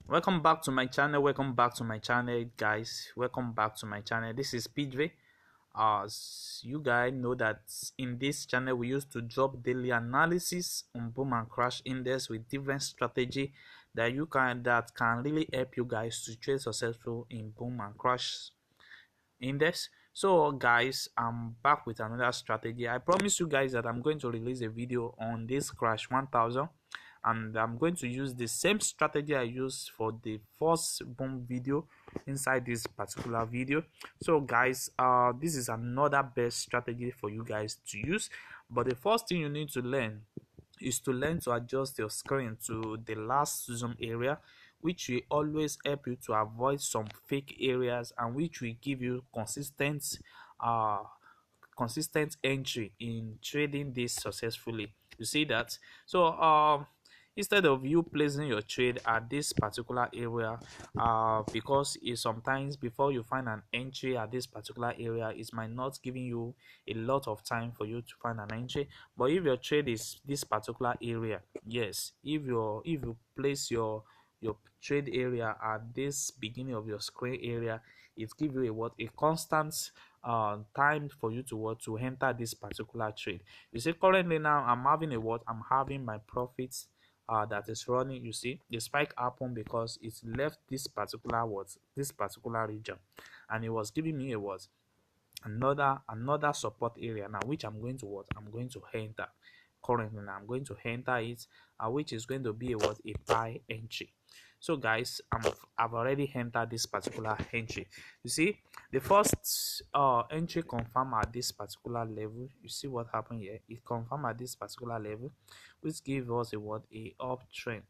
Welcome back to my channel. Guys. Welcome back to my channel. This is PJ. As you guys know that in this channel we used to drop daily analysis on boom and crash index with different strategy that can really help you guys to trade successful in boom and crash index. So guys, I'm back with another strategy. I promise you guys that I'm going to release a video on this crash 1000, and I'm going to use the same strategy I used for the first boom video inside this particular video. So guys, this is another best strategy for you guys to use, but the first thing you need to learn is to learn to adjust your screen to the last zoom area, which will always help you to avoid some fake areas and which will give you uh consistent entry in trading this successfully. You see that? So instead of you placing your trade at this particular area, because it sometimes before you find an entry at this particular area, it might not giving you a lot of time for you to find an entry. But if your trade is this particular area, yes, if you place your trade area at this beginning of your screen area, it gives you a what, a constant time for you to what, to enter this particular trade. You see, currently now I'm having a what, I'm having my profits that is running. You see the spike happened because it left this particular what, this particular region, and it was giving me a what, another support area now, which I'm going to what, I'm going to enter. Currently now I'm going to enter it, which is going to be a what, a buy entry. So guys, I've already entered this particular entry. You see the first entry confirm at this particular level. You see what happened here, it confirmed at this particular level, which gives us a what, a uptrend,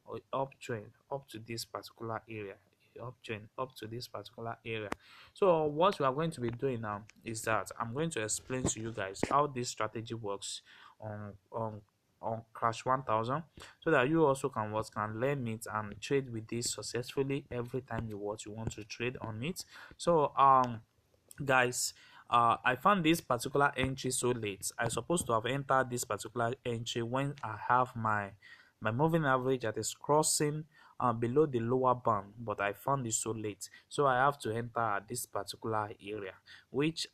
or uptrend up to this particular area, uptrend up to this particular area. So what we are going to be doing now is that I'm going to explain to you guys how this strategy works on crash 1000, so that you also can learn it and trade with this successfully every time you want to trade on it. So guys, I found this particular entry so late. I supposed to have entered this particular entry when I have my moving average that is crossing below the lower band, but I found it so late, so I have to enter at this particular area, which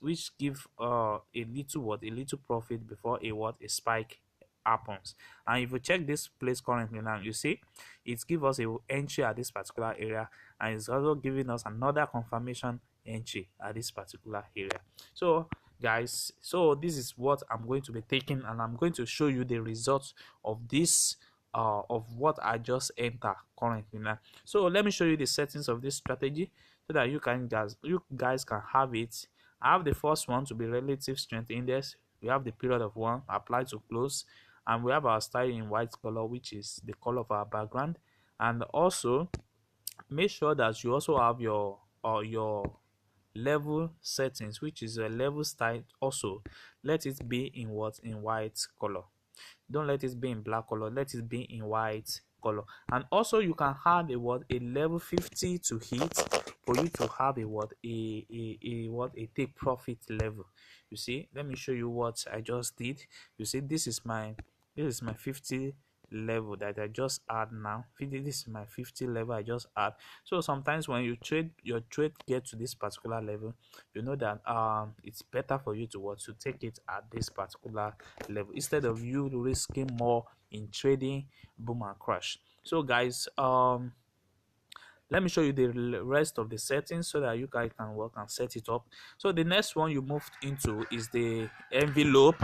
which give a little what, a little profit before a what, a spike happens. And if you check this place currently now, you see it gives us a entry at this particular area, and it's also giving us another confirmation entry at this particular area. So guys, so this is what I'm going to be taking, and I'm going to show you the results of this of what I just entered currently now. So let me show you the settings of this strategy so that you guys can have it. I have the first one to be relative strength index. We have the period of one, apply to close, and we have our style in white color, which is the color of our background. And also make sure that you also have your level settings, which is a level style. Also let it be in what, in white color. Don't let it be in black color, let it be in white color. And also you can add a what, a level 50 to hit for you to have a what, a what, a take profit level. You see, let me show you what I just did. You see, this is my 50 level that I just add now. This is my 50 level I just add. So sometimes when you trade, your trade get to this particular level, you know that it's better for you to what, to take it at this particular level instead of you risking more in trading boom and crash. So guys, let me show you the rest of the settings so that you guys can work and set it up. So the next one you moved into is the envelope.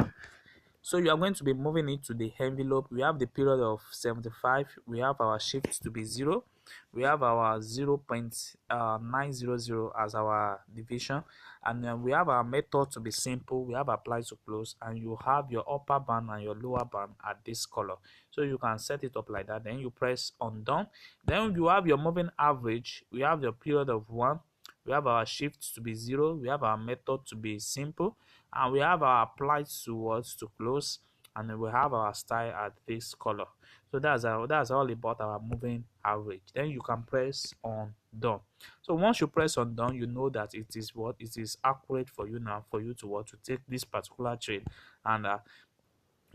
So you are going to be moving it to the envelope. We have the period of 75. We have our shift to be 0. We have our 0.900 as our division, and then we have our method to be simple. We have apply to close, and you have your upper band and your lower band at this color. So you can set it up like that. Then you press undone. Then you have your moving average. We have your period of 1. We have our shift to be 0. We have our method to be simple, and we have our applied towards to close, and then we have our style at this color. So that's all about our moving average. Then you can press on done. So once you press on done, you know that it is what, it is accurate for you now, for you to what, to take this particular trade. And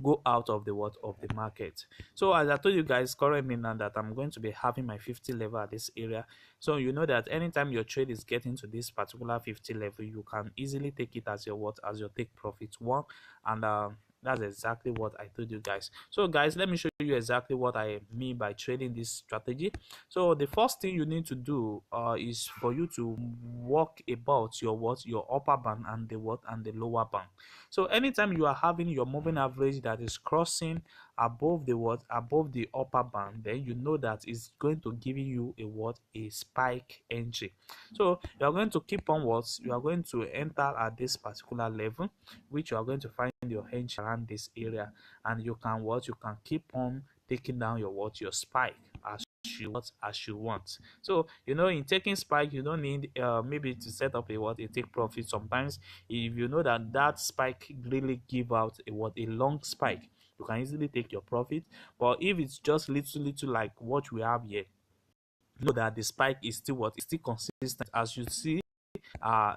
go out of the what of the market. So as I told you guys currently now that I'm going to be having my 50 level at this area, so you know that anytime your trade is getting to this particular 50 level, you can easily take it as your what, as your take profit one. And that's exactly what I told you guys. So guys, let me show you exactly what I mean by trading this strategy. So the first thing you need to do is for you to work about your what, your upper band and the what and the lower band. So anytime you are having your moving average that is crossing above the what, above the upper band, then you know that it's going to give you a what, a spike entry. So you are going to keep on what, you are going to enter at this particular level, which you are going to find your entry around this area, and you can what, you can keep on taking down your what, your spike as you want. So you know, in taking spike, you don't need maybe to set up a what, a take profit. Sometimes if you know that that spike really give out a what, a long spike, you can easily take your profit. But if it's just little like what we have here, know that the spike is still what, is still consistent. As you see,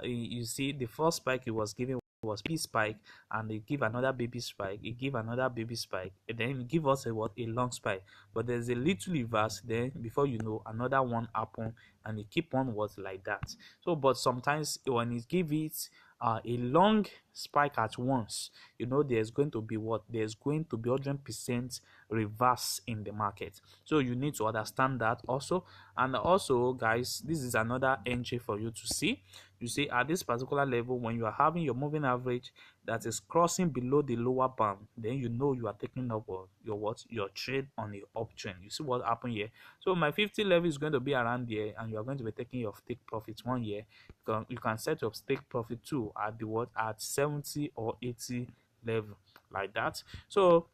you see the first spike it was giving was baby spike, and they give another baby spike, it give another baby spike, and then it give us a what, a long spike. But there's a little reverse, then before you know, another one happen, and it keep on what, like that. So but sometimes when it give it a long spike at once, you know there's going to be what, there's going to be 100% reverse in the market. So you need to understand that also. And also guys, this is another entry for you to see. You see, at this particular level, when you are having your moving average that is crossing below the lower band, then you know you are taking up your what, your trade on the uptrend. You see what happened here. So my 50 level is going to be around there, and you are going to be taking your take profit 1 year. You can set your take profit 2 at the what, at 70 or 80 level, like that. So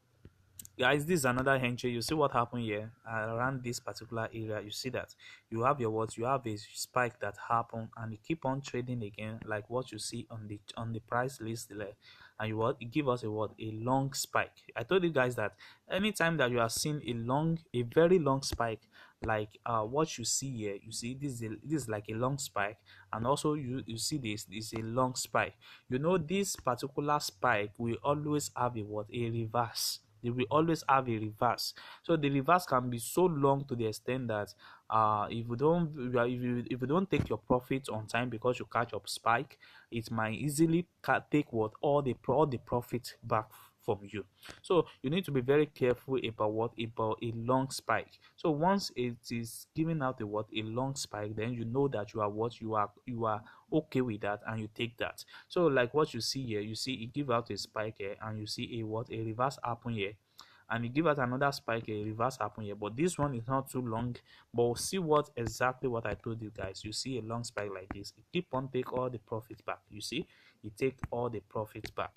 guys, this is another entry. You see what happened here around this particular area. You see that you have your what, you have a spike that happened, and you keep on trading again, like what you see on the price list there. And you what, it give us a what, a long spike. I told you guys that anytime that you are seeing a very long spike, like what you see here, you see this is like a long spike, and also you see this is a long spike. You know, this particular spike will always have a what, a reverse. They will always have a reverse. So the reverse can be so long to the extent that if you don't take your profits on time because you catch up spike, it might easily take what, all the profit back from you. So you need to be very careful about what, about a long spike. So once it is giving out a what, a long spike, then you know that you are what, you are okay with that, and you take that. So like what you see here, you see it give out a spike here, and you see a what, a reverse happen here, and it give out another spike, a reverse happen here. But this one is not too long, but we'll see what exactly what I told you guys. You see a long spike like this, it keep on take all the profits back. You see, it take all the profits back.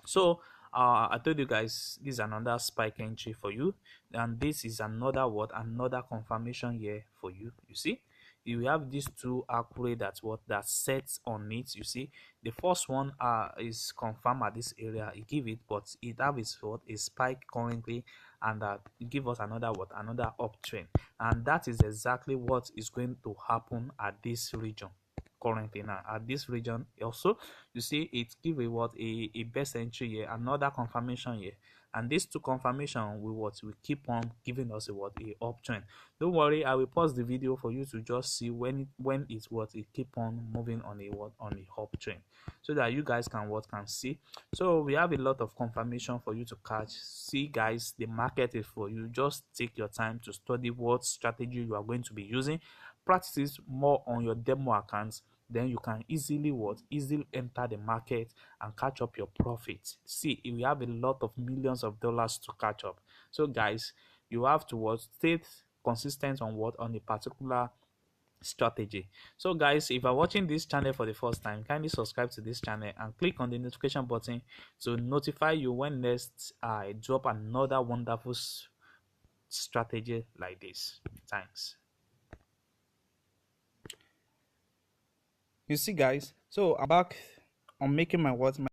So I told you guys this is another spike entry for you, and this is another what, another confirmation here for you. You see, you have these two accurate, that's what, that sets on it. You see, the first one is confirmed at this area, it give it, but it have its what, a spike currently, and give us another what, another uptrend. And that is exactly what is going to happen at this region currently now, at this region also. You see it give a what, a best entry here, another confirmation here, and these two confirmation will keep on giving us a what, a uptrend. Don't worry, I will pause the video for you to just see when it's what, it keep on moving on a what, on a uptrend, so that you guys can what, can see. So we have a lot of confirmation for you to catch. See guys, the market is for you. Just take your time to study what strategy you are going to be using, practice more on your demo accounts, then you can easily what, easily enter the market and catch up your profits. See, we have a lot of millions of dollars to catch up. So guys, you have to what, stay consistent on what, on a particular strategy. So guys, if you're watching this channel for the first time, kindly subscribe to this channel and click on the notification button to notify you when next I drop another wonderful strategy like this. Thanks. You see guys, so I'm back on making my what, my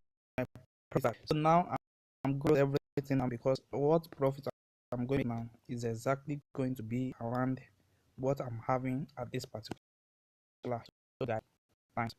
profit. So now I'm going everything now, because what profit I'm going now is exactly going to be around what I'm having at this particular. So guys, thanks.